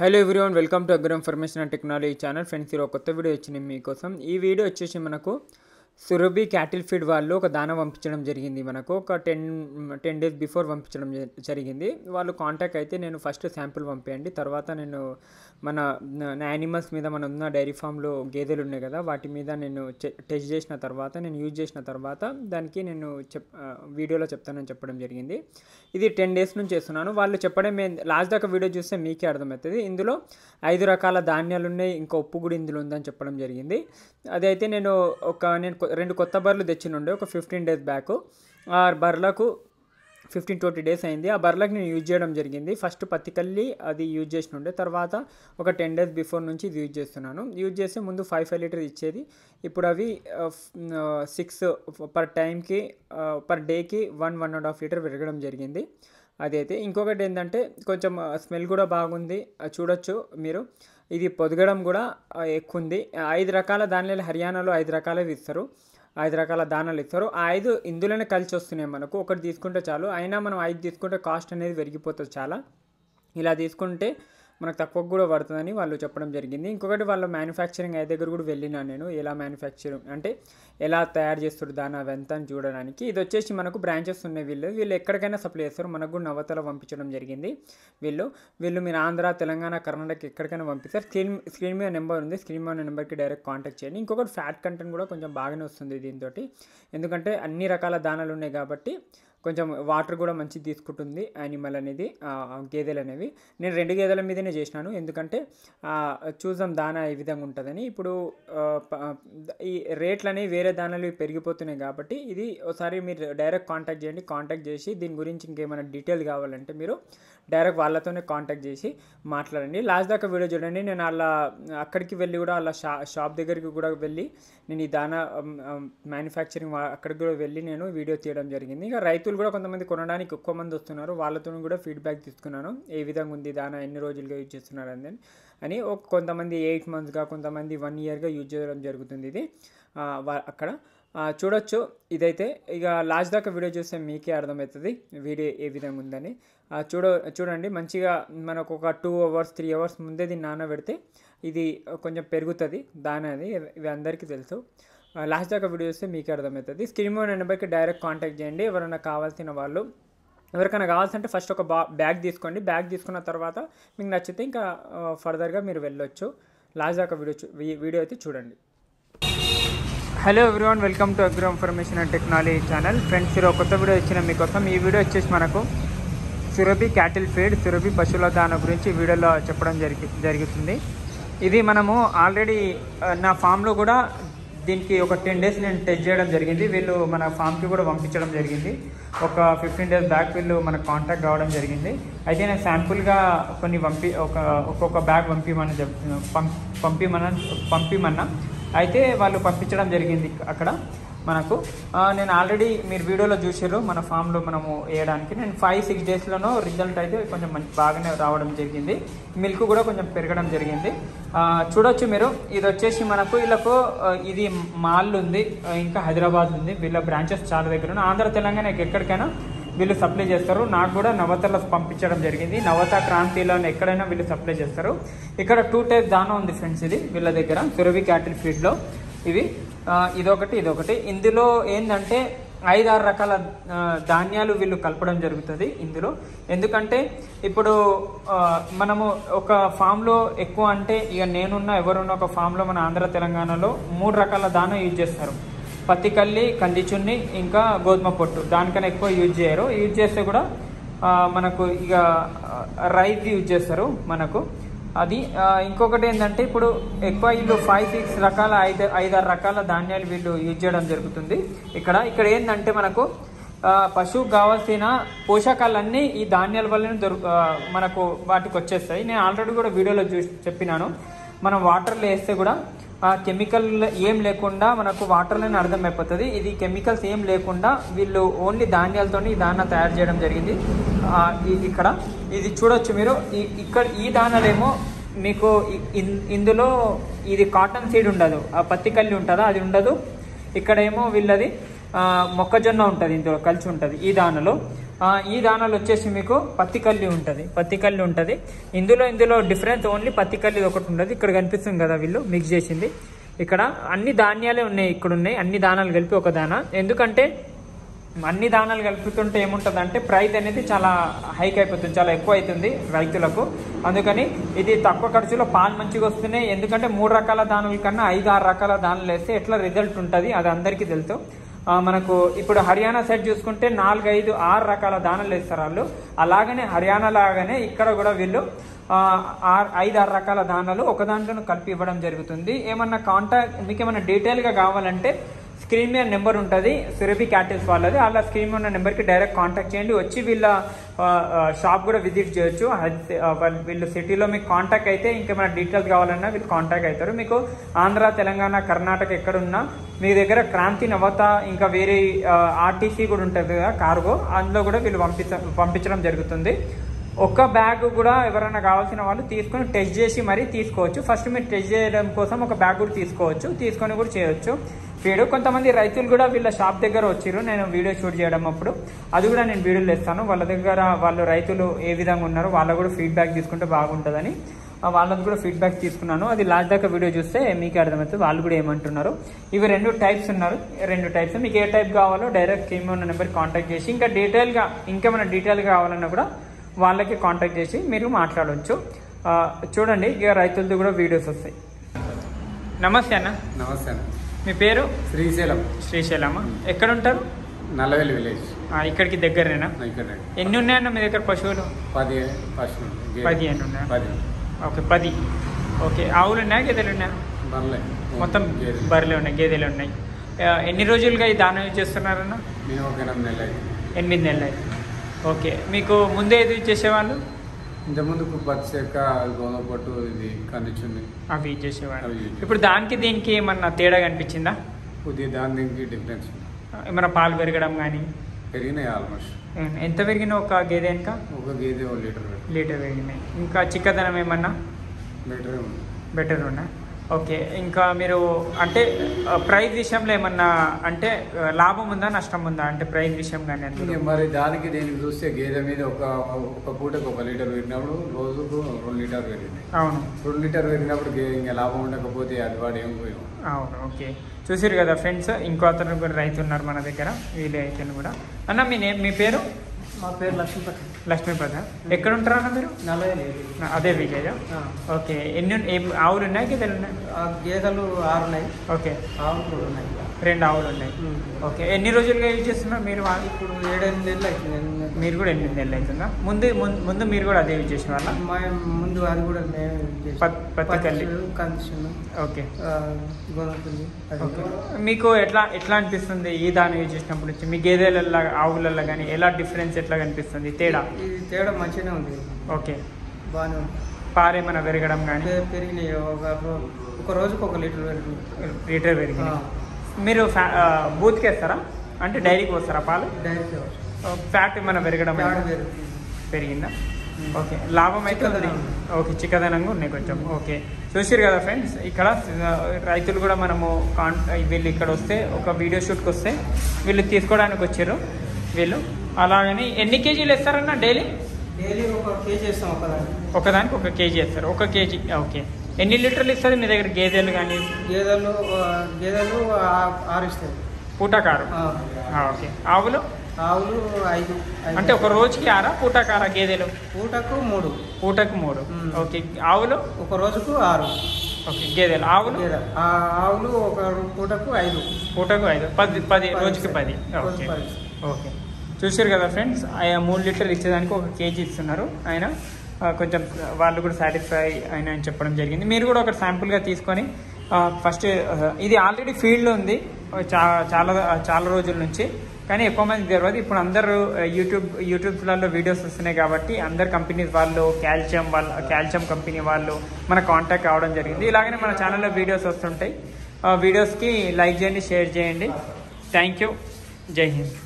Hello everyone, welcome to agro information and technology channel. Friends, ఈరోజు కొత్త video వచ్చింది మీకోసం. ఈ వీడియో వచ్చేసి మనకు సురభి క్యాటిల్ ఫీడ్ వాళ్ళు ఒక దాన పంపించడం జరిగింది. మనకు ఒక 10 డేస్ బిఫోర్ పంపించడం జరిగింది. వాళ్ళు కాంటాక్ట్ అయితే నేను ఫస్ట్ శాంపుల్ పంపేయండి, తర్వాత నేను మన యానిమల్స్ మీద మన ఉన్న డైరీ ఫామ్లో గేదెలు ఉన్నాయి కదా, వాటి మీద నేను టెస్ట్ చేసిన తర్వాత, నేను యూజ్ చేసిన తర్వాత దానికి నేను వీడియోలో చెప్తానని చెప్పడం జరిగింది. ఇది 10 డేస్ నుంచి చేస్తున్నాను. వాళ్ళు చెప్పడం లాస్ట్ దాకా వీడియో చూస్తే మీకే అర్థమవుతుంది. ఇందులో 5 రకాల ధాన్యాలు ఉన్నాయి, ఇంకా ఉప్పు కూడా ఇందులో ఉందని చెప్పడం జరిగింది. అదైతే నేను 2 కొత్త బర్రెలు తెచ్చినుండే ఒక 15 డేస్ బ్యాక్. ఆ బర్రెలకు 15-20 డేస్ అయింది. ఆ బర్రెలకు నేను యూజ్ చేయడం జరిగింది. ఫస్ట్ పత్తికల్లి అది యూజ్ చేసినుండే, తర్వాత ఒక 10 డేస్ బిఫోర్ నుంచి ఇది యూజ్ చేస్తున్నాను. యూజ్ చేసి ముందు 5 లీటర్స్ ఇచ్చేది, ఇప్పుడు అవి 6 పర్ టైంకి పర్ డేకి 1.5 లీటర్ పెరగడం జరిగింది. అదైతే ఇంకొకటి ఏంటంటే కొంచెం స్మెల్ కూడా బాగుంది, చూడొచ్చు మీరు. ఇది పొదగడం కూడా ఎక్కువ ఉంది. 5 రకాల ధాన్యాలు హర్యానాలో 5 రకాలవి ఇస్తారు, 5 రకాల దానాలు ఇస్తారు. ఆ 5 ఇందులోనే కలిసి వస్తున్నాయి. మనకు ఒకటి తీసుకుంటే చాలు, అయినా మనం 5 తీసుకుంటే కాస్ట్ అనేది పెరిగిపోతుంది చాలా. ఇలా తీసుకుంటే మనకు తక్కువ కూడా పడుతుందని వాళ్ళు చెప్పడం జరిగింది. ఇంకొకటి వాళ్ళ మ్యానుఫ్యాక్చరింగ్ అయ్యే దగ్గర కూడా వెళ్ళినా నేను, ఎలా మ్యానుఫ్యాక్చరింగ్ అంటే ఎలా తయారు చేస్తారు దాని అవంతా అని చూడడానికి. ఇది వచ్చేసి మనకు బ్రాంచెస్ ఉన్నాయి. వీళ్ళు ఎక్కడికైనా సప్లై చేస్తారు. మనకు కూడా నవతల పంపించడం జరిగింది. వీళ్ళు మీరు ఆంధ్ర, తెలంగాణ, కర్ణాటక ఎక్కడికైనా పంపిస్తారు. స్క్రీన్ మీద నెంబర్ ఉంది, స్క్రీన్ మీద నెంబర్కి డైరెక్ట్ కాంటాక్ట్ చేయండి. ఇంకొకటి ఫ్యాట్ కంటెంట్ కూడా కొంచెం బాగానే వస్తుంది దీంతో, ఎందుకంటే అన్ని రకాల దానాలు ఉన్నాయి కాబట్టి కొంచెం వాటర్ కూడా మంచిగా తీసుకుంటుంది యానిమల్ అనేది, గేదెలు అనేవి. నేను 2 గేదెల మీదనే చేసినాను, ఎందుకంటే చూద్దాం దానా ఏ విధంగా ఉంటుందని. ఇప్పుడు ఈ రేట్లు అనేవి వేరే దానాలు పెరిగిపోతున్నాయి కాబట్టి ఇది ఒకసారి మీరు డైరెక్ట్ కాంటాక్ట్ చేయండి. కాంటాక్ట్ చేసి దీని గురించి ఇంకేమైనా డీటెయిల్ కావాలంటే మీరు డైరెక్ట్ వాళ్ళతోనే కాంటాక్ట్ చేసి మాట్లాడండి. లాస్ట్ దాకా వీడియో చూడండి. నేను అలా అక్కడికి వెళ్ళి కూడా అలా షాప్ దగ్గరికి కూడా వెళ్ళి నేను ఈ దానా మ్యానుఫ్యాక్చరింగ్ అక్కడికి కూడా వెళ్ళి నేను వీడియో తీయడం జరిగింది. ఇంకా రైతులు కూడా కొంతమంది కొనడానికి ఎక్కువ మంది వస్తున్నారు, వాళ్ళతో కూడా ఫీడ్బ్యాక్ తీసుకున్నాను. ఏ విధంగా ఉంది దానా, ఎన్ని రోజులుగా యూజ్ చేస్తున్నారు అని. కొంతమంది 8 మంత్స్గా, కొంతమంది 1 ఇయర్గా యూజ్ చేయడం జరుగుతుంది. ఇది అక్కడ చూడొచ్చు. ఇదైతే ఇక లాస్ట్ దాకా వీడియో చూస్తే మీకే అర్థమవుతుంది వీడియో ఏ విధంగా ఉందని. చూడండి మంచిగా. మనకు ఒక 2 అవర్స్ 3 అవర్స్ ముందే దీన్ని నానబెడితే ఇది కొంచెం పెరుగుతుంది దాని అది, ఇవి అందరికీ తెలుసు. లాస్ట్ దాకా వీడియో చూస్తే మీకే అర్థమవుతుంది. స్క్రీన్ మీద నెంబర్కి డైరెక్ట్ కాంటాక్ట్ చేయండి. ఎవరైనా కావాల్సిన వాళ్ళు, ఎవరికైనా కావాల్సింటే ఫస్ట్ ఒక బ్యాగ్ తీసుకోండి. బ్యాగ్ తీసుకున్న తర్వాత మీకు నచ్చితే ఇంకా ఫర్దర్గా మీరు వెళ్ళొచ్చు. లాస్ట్ దాకా వీడియో అయితే చూడండి. Hello everyone, welcome to agro information and technology channel. Friends, ఈరోజు కొత్త వీడియో ఇచ్చిన మీకోసం. ఈ వీడియో వచ్చేసి మనకు సురభి క్యాటిల్ ఫీడ్, సురభి పశువుల దానా గురించి వీడియోలో చెప్పడం జరుగుతుంది. ఇది మనము ఆల్రెడీ నా ఫామ్లో కూడా దీనికి ఒక 10 డేస్ నేను టెస్ట్ చేయడం జరిగింది. వీళ్ళు మన ఫామ్కి కూడా పంపించడం జరిగింది. ఒక 15 డేస్ బ్యాక్ వీళ్ళు మనకు కాంటాక్ట్ కావడం జరిగింది. అయితే నేను శాంపుల్గా కొన్ని ఒక్కొక్క బ్యాగ్ పంపిమన్నా అయితే వాళ్ళు పంపించడం జరిగింది. అక్కడ మనకు నేను ఆల్రెడీ మీరు వీడియోలో చూసారు, మన ఫామ్లో మనము వేయడానికి నేను 5-6 డేస్లోనూ రిజల్ట్ అయితే కొంచెం బాగానే రావడం జరిగింది. మిల్క్ కూడా కొంచెం పెరగడం జరిగింది. చూడొచ్చు మీరు. ఇది వచ్చేసి మనకు వీళ్ళకు ఇది మాల్ ఉంది, ఇంకా హైదరాబాద్ ఉంది. వీళ్ళ బ్రాంచెస్ చాలా దగ్గర ఉన్నాయి. ఆంధ్ర, తెలంగాణ ఎక్కడికైనా వీళ్ళు సప్లై చేస్తారు. నాకు కూడా నవతలో పంపించడం జరిగింది. నవత, క్రాంతిలో ఎక్కడైనా వీళ్ళు సప్లై చేస్తారు. ఇక్కడ 2 టైప్స్ దానా ఉంది ఫ్రెండ్స్. ఇది వీళ్ళ దగ్గర సురభి క్యాటిల్ ఫీడ్లో ఇవి ఇదొకటి. ఇందులో ఏంటంటే 5-6 రకాల ధాన్యాలు వీళ్ళు కలపడం జరుగుతుంది ఇందులో. ఎందుకంటే ఇప్పుడు మనము ఒక ఫామ్లో ఎక్కువ అంటే ఇక నేనున్న ఎవరున్న ఒక ఫామ్లో మన ఆంధ్ర, తెలంగాణలో 3 రకాల దానా యూజ్ చేస్తారు. పత్తికల్లి, కందిచున్ని, ఇంకా గోధుమ పొట్టు. దానికన్నా ఎక్కువ యూజ్ చేయరు. యూజ్ చేస్తే కూడా మనకు ఇక రైస్ యూజ్ చేస్తారు మనకు అది. ఇంకొకటి ఏంటంటే ఇప్పుడు ఎక్కువ వీళ్ళు 5-6 రకాల 5-6 రకాల ధాన్యాలు వీళ్ళు యూజ్ చేయడం జరుగుతుంది. ఇక్కడ ఏంటంటే మనకు పశువుకు కావాల్సిన పోషకాలన్నీ ఈ ధాన్యాల వల్లనే మనకు వాటికి వచ్చేస్తాయి. నేను ఆల్రెడీ కూడా వీడియోలో చెప్పినాను. మనం వాటర్లో వేస్తే కూడా కెమికల్ ఏం లేకుండా మనకు వాటర్లోనే అర్థమైపోతుంది. ఇది కెమికల్స్ ఏం లేకుండా వీళ్ళు ఓన్లీ ధాన్యాలతో ఈ దానా తయారు చేయడం జరిగింది. ఇక్కడ ఇది చూడొచ్చు మీరు. ఇక్కడ ఈ దానాలేమో మీకు ఇందులో ఇది కాటన్ సీడ్ ఉండదు, పత్తికల్లి ఉంటుందా అది ఉండదు. ఇక్కడేమో వీళ్ళది మొక్కజొన్న ఉంటుంది, ఇందులో కలిసి ఉంటుంది ఈ దానలో. ఈ దానాలు వచ్చేసి మీకు పత్తి కల్లి ఉంటుంది. ఇందులో డిఫరెన్స్ ఓన్లీ పత్తి కల్లి ఒకటి ఉండదు. ఇక్కడ కనిపిస్తుంది కదా వీళ్ళు మిక్స్ చేసింది. ఇక్కడ అన్ని ధాన్యాలే ఉన్నాయి, ఇక్కడ ఉన్నాయి అన్ని దానాలు కలిపి ఒక దానా. ఎందుకంటే అన్ని దానాలు కలుపుతుంటే ఏముంటుంది అంటే ప్రైస్ అనేది చాలా హైక్ అయిపోతుంది, చాలా ఎక్కువ అవుతుంది రైతులకు. అందుకని ఇది తక్కువ ఖర్చులో పాలు మంచిగా వస్తున్నాయి. ఎందుకంటే 3 రకాల దానాల కన్నా 5-6 రకాల దానాలు వేస్తే ఎట్లా రిజల్ట్ ఉంటుంది అది అందరికీ తెలుసు. మనకు ఇప్పుడు హర్యానా సైడ్ చూసుకుంటే 4, 5, 6 రకాల దానాలు వేస్తారు వాళ్ళు. అలాగనే హర్యానా లాగానే ఇక్కడ కూడా వీళ్ళు 5-6 రకాల దానాలు ఒక దాంట్లో కలిపి ఇవ్వడం జరుగుతుంది. ఏమన్నా మీకు ఏమన్నా డీటెయిల్గా కావాలంటే స్క్రీన్ మీద నెంబర్ ఉంటుంది సురభి క్యాటిల్స్ వాళ్ళది. అలా స్క్రీన్ మీద ఉన్న నెంబర్కి డైరెక్ట్ కాంటాక్ట్ చేయండి. వచ్చి వీళ్ళ షాప్ కూడా విజిట్ చేయొచ్చు. వీళ్ళు సిటీలో మీకు కాంటాక్ట్ అయితే ఇంకేమైనా డీటెయిల్స్ కావాలన్నా వీళ్ళు కాంటాక్ట్ అవుతారు. మీకు ఆంధ్ర, తెలంగాణ, కర్ణాటక ఎక్కడున్నా మీ దగ్గర క్రాంతి, నవత ఇంకా వేరే ఆర్టీసీ కూడా ఉంటుంది కదా కార్గో, అందులో కూడా వీళ్ళు పంపించడం జరుగుతుంది. ఒక్క బ్యాగ్ కూడా ఎవరైనా కావాల్సిన వాళ్ళు తీసుకొని టెస్ట్ చేసి మరీ తీసుకోవచ్చు. ఫస్ట్ మీరు టెస్ట్ చేయడం కోసం ఒక బ్యాగ్ కూడా తీసుకొని కూడా చేయొచ్చు ఫీడ్. కొంతమంది రైతులు కూడా వీళ్ళ షాప్ దగ్గర వచ్చిర్రు, నేను వీడియో షూట్ చేయడం అప్పుడు అది కూడా నేను వీడియోలు ఇస్తాను. వాళ్ళ దగ్గర వాళ్ళు రైతులు ఏ విధంగా ఉన్నారో వాళ్ళ కూడా ఫీడ్బ్యాక్ తీసుకుంటే బాగుంటుందని వాళ్ళది కూడా ఫీడ్బ్యాక్ తీసుకున్నాను. అది లాస్ట్ దాకా వీడియో చూస్తే మీకు అర్థమవుతుంది వాళ్ళు కూడా ఏమంటున్నారు. ఇవి 2 టైప్స్ ఉన్నారు, 2 టైప్స్. మీకు ఏ టైప్ కావాలో డైరెక్ట్ స్క్రీన్ ఉన్న నెంబర్కి కాంటాక్ట్ చేసి ఇంకేమైనా డీటెయిల్గా కావాలన్నా కూడా వాళ్ళకి కాంటాక్ట్ చేసి మీరు మాట్లాడవచ్చు. చూడండి ఇక రైతులతో కూడా వీడియోస్ వస్తాయి. నమస్తే అన్న. నమస్తే అన్న. మీ పేరు? శ్రీశైలమా. ఎక్కడ ఉంటారు? నల్లవెల్లి విలేజ్. ఇక్కడికి దగ్గరేనా? ఎన్ని ఉన్నాయన్న మీ దగ్గర పశువులు? 15 ఉన్నాయా? ఓకే 10. ఓకే ఆవులు ఉన్నాయా, గేదెలు ఉన్నాయా? మొత్తం బర్రెలు ఉన్నాయి, గేదెలు ఉన్నాయి. ఎన్ని రోజులుగా ఈ దానం చేస్తున్నారన్న? 8 నెలలు. ఓకే మీకు ముందే ఏది చేసేవాళ్ళు? ఇంతకుముందు పచ్చిక, గోధుమ పట్టు, ఇది కందిచుంది అవి చేసేవాళ్ళు. ఇప్పుడు దానికి దీనికి ఏమన్నా తేడా కనిపించిందా? కొద్దిగా దానికి డిఫరెన్స్. ఏమన్నా పాలు పెరగడం కానీ? పెరిగినాయి ఆల్మోస్ట్. ఎంత పెరిగినా ఒక గేదె ఇంకా? ఒక గేదె 1 లీటర్ పెరిగినాయి. ఇంకా చిక్కదనం ఏమన్నా బెటర్ ఉన్నాయి. ఓకే ఇంకా మీరు అంటే ప్రైస్ విషయంలో ఏమన్నా అంటే లాభం ఉందా, నష్టం ఉందా అంటే ప్రైస్ విషయం కానీ? మరి దానికి దీనికి చూస్తే గేదె మీద ఒక పూటకు 1 లీటర్ పెరిగినప్పుడు రోజుకు 2 లీటర్ పెరిగింది. అవును, 2 లీటర్ పెరిగినప్పుడు ఇంకా లాభం ఉండకపోతే అది వాడు ఏం పోయాం. అవును. ఓకే చూసారు కదా ఫ్రెండ్స్, ఇంకో అతను కూడా రైతు ఉన్నారు మన దగ్గర, వీళ్ళు అయితే కూడా. అన్న మీ పేరు? మా పేరు లక్ష్మీపద. ఎక్కడ ఉంటారా అన్న మీరు? అదే విలేజ్. ఓకే ఎన్ని ఆవులు ఉన్నాయి, గేదెలు ఉన్నాయి? గేదెలు 6 ఉన్నాయి. ఓకే ఆవులు 2 ఉన్నాయి. 2 ఆవులు ఉన్నాయి. ఓకే ఎన్ని రోజులుగా యూజ్ చేస్తున్నారు మీరు? ఇప్పుడు 7-8 నెలలు అవుతుంది. మీరు కూడా 8 నెలలు అవుతుందా? ముందు మీరు కూడా అదే యూజ్ చేసిన వాళ్ళ? ముందు అది కూడా పత్తి కల్లి కందిషన్. ఓకే గోధుమ. మీకు ఎట్లా అనిపిస్తుంది ఈ దాన్ని యూజ్ చేసినప్పుడు నుంచి? మీ గేదెలల్లో ఆవులల్లో కానీ ఎలా డిఫరెన్స్ ఎట్లా కనిపిస్తుంది? తేడా మంచిగానే ఉంది. ఓకే బాగానే ఉంది. పాలు ఏమైనా పెరగడం కానీ? పెరిగినాయి. ఒక రోజుకు 1 లీటర్ పెరిగినాయి. మీరు బూత్కి వేస్తారా అంటే డైరీకి వస్తారా పాలు? డైరీకి. ఫ్యాట్ ఏమైనా పెరగడం పెరిగిందా? ఓకే లాభం అయితే ఉంది. ఓకే చిక్కదనంగా ఉన్నాయి కొంచెం. ఓకే చూసారు కదా ఫ్రెండ్స్, ఇక్కడ రైతులు కూడా మనము వీళ్ళు ఇక్కడ వస్తే ఒక వీడియో షూట్కి వస్తే వీళ్ళు తీసుకోవడానికి వచ్చారు వీళ్ళు. అలాగని ఎన్ని కేజీలు వేస్తారన్న డైలీ? 1 కేజీ వేస్తాం. ఒకదానికి 1 కేజీ వేస్తారు. 1 కేజీ. ఓకే ఎన్ని లీటర్లు ఇస్తుంది మీ దగ్గర గేదెలు కానీ? గేదెలు 6 ఇస్తాయి పూటకారు. ఓకే ఆవులు? 5 అంటే ఒక రోజుకి 6 పూటకారా గేదెలు? పూటకు 3. ఓకే ఆవులు? ఒక రోజుకు 6. ఓకే గేదెలు. ఆవులు? ఆవులు ఒక పూటకు 5. 10 రోజుకి 10. ఓకే ఓకే చూసారు కదా ఫ్రెండ్స్, ఆయన 3 లీటర్లు ఇచ్చేదానికి 1 కేజీ ఇస్తున్నారు. ఆయన కొంచెం వాళ్ళు కూడా సాటిస్ఫై అయినా అని చెప్పడం జరిగింది. మీరు కూడా ఒక శాంపుల్గా తీసుకొని ఫస్ట్ ఇది ఆల్రెడీ ఫీల్డ్లో ఉంది చాలా రోజుల నుంచి, కానీ ఎక్కువ మందికి తెలియదు. ఇప్పుడు అందరూ యూట్యూబ్స్లలో వీడియోస్ వస్తున్నాయి కాబట్టి అందరు కంపెనీస్ వాళ్ళు కాల్షియం కంపెనీ వాళ్ళు మన కాంటాక్ట్ అవ్వడం జరిగింది. ఇలాగనే మన ఛానల్లో వీడియోస్ వస్తుంటాయి. వీడియోస్కి లైక్ చేయండి, షేర్ చేయండి. Thank you. జై హింద్.